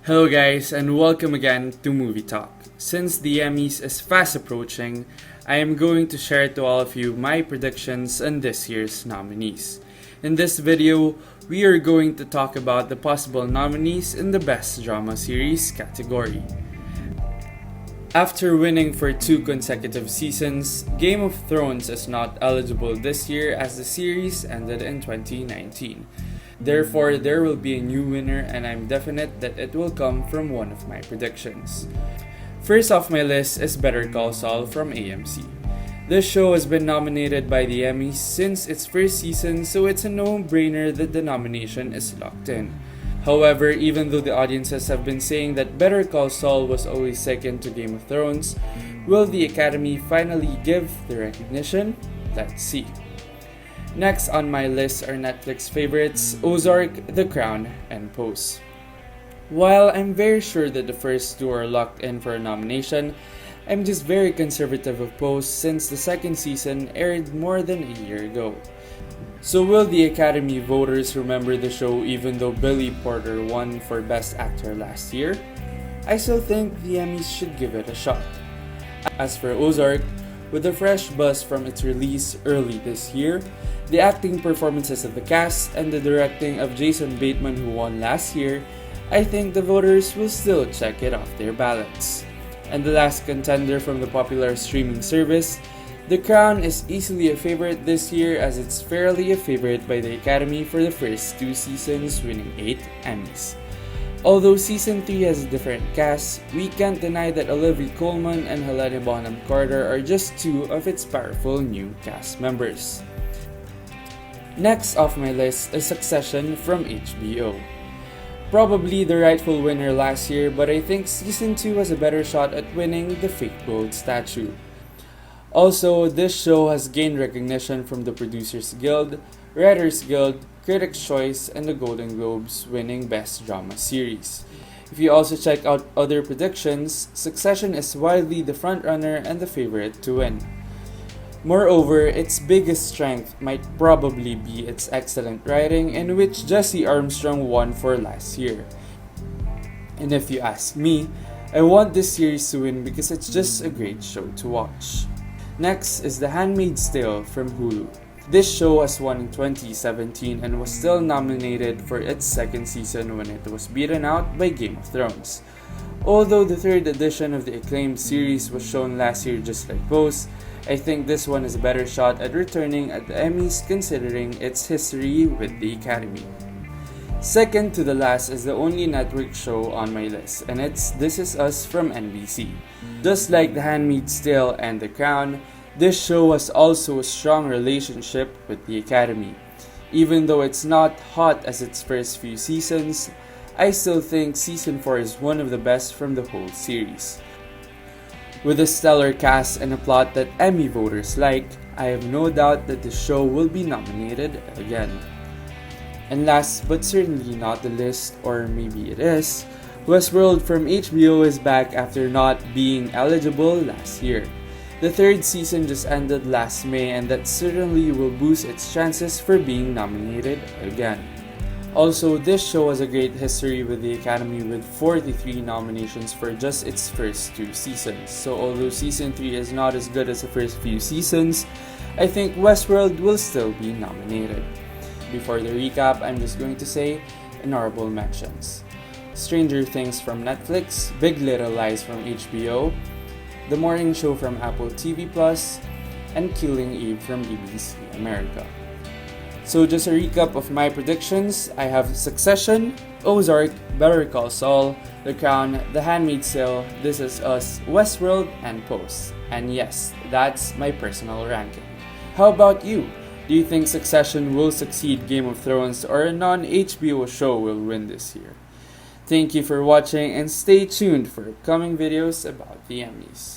Hello guys and welcome again to Movie Talk. Since the Emmys is fast approaching, I am going to share to all of you my predictions on this year's nominees. In this video, we are going to talk about the possible nominees in the Best Drama Series category. After winning for 2 consecutive seasons, Game of Thrones is not eligible this year as the series ended in 2019. Therefore, there will be a new winner and I'm definite that it will come from one of my predictions. First off my list is Better Call Saul from AMC. This show has been nominated by the Emmys since its first season, so it's a no-brainer that the nomination is locked in. However, even though the audiences have been saying that Better Call Saul was always second to Game of Thrones, will the Academy finally give the recognition? Let's see. Next on my list are Netflix favorites Ozark, The Crown, and Pose. While I'm very sure that the first two are locked in for a nomination, I'm just very conservative of Pose since the second season aired more than a year ago. So will the Academy voters remember the show even though Billy Porter won for Best Actor last year? I still think the Emmys should give it a shot. As for Ozark, with a fresh buzz from its release early this year, the acting performances of the cast, and the directing of Jason Bateman who won last year, I think the voters will still check it off their ballots. And the last contender from the popular streaming service, The Crown is easily a favorite this year as it's fairly a favorite by the Academy for the first 2 seasons, winning 8 Emmys. Although Season 3 has a different cast, we can't deny that Olivia Colman and Helena Bonham Carter are just 2 of its powerful new cast members. Next off my list is Succession from HBO. Probably the rightful winner last year, but I think Season 2 has a better shot at winning the fake gold statue. Also, this show has gained recognition from the Producers Guild, Writers Guild, Critics' Choice, and the Golden Globes, winning Best Drama Series. If you also check out other predictions, Succession is widely the frontrunner and the favorite to win. Moreover, its biggest strength might probably be its excellent writing, in which Jesse Armstrong won for last year. And if you ask me, I want this series to win because it's just a great show to watch. Next is The Handmaid's Tale from Hulu. This show has won in 2017 and was still nominated for its second season when it was beaten out by Game of Thrones. Although the third edition of the acclaimed series was shown last year just like Pose, I think this one has a better shot at returning at the Emmys considering its history with the Academy. Second to the last is the only network show on my list, and it's This Is Us from NBC. Just like The Handmaid's Tale and The Crown, this show has also a strong relationship with the Academy. Even though it's not hot as its first few seasons, I still think Season 4 is one of the best from the whole series. With a stellar cast and a plot that Emmy voters like, I have no doubt that the show will be nominated again. And last but certainly not the least, or maybe it is, Westworld from HBO is back after not being eligible last year. The third season just ended last May and that certainly will boost its chances for being nominated again. Also, this show has a great history with the Academy with 43 nominations for just its first 2 seasons. So although Season 3 is not as good as the first few seasons, I think Westworld will still be nominated. Before the recap, I'm just going to say honorable mentions. Stranger Things from Netflix, Big Little Lies from HBO, The Morning Show from Apple TV+, and Killing Eve from ABC America. So just a recap of my predictions, I have Succession, Ozark, Better Call Saul, The Crown, The Handmaid's Tale, This Is Us, Westworld, and Pose. And yes, that's my personal ranking. How about you? Do you think Succession will succeed Game of Thrones or a non-HBO show will win this year? Thank you for watching and stay tuned for upcoming videos about the Emmys.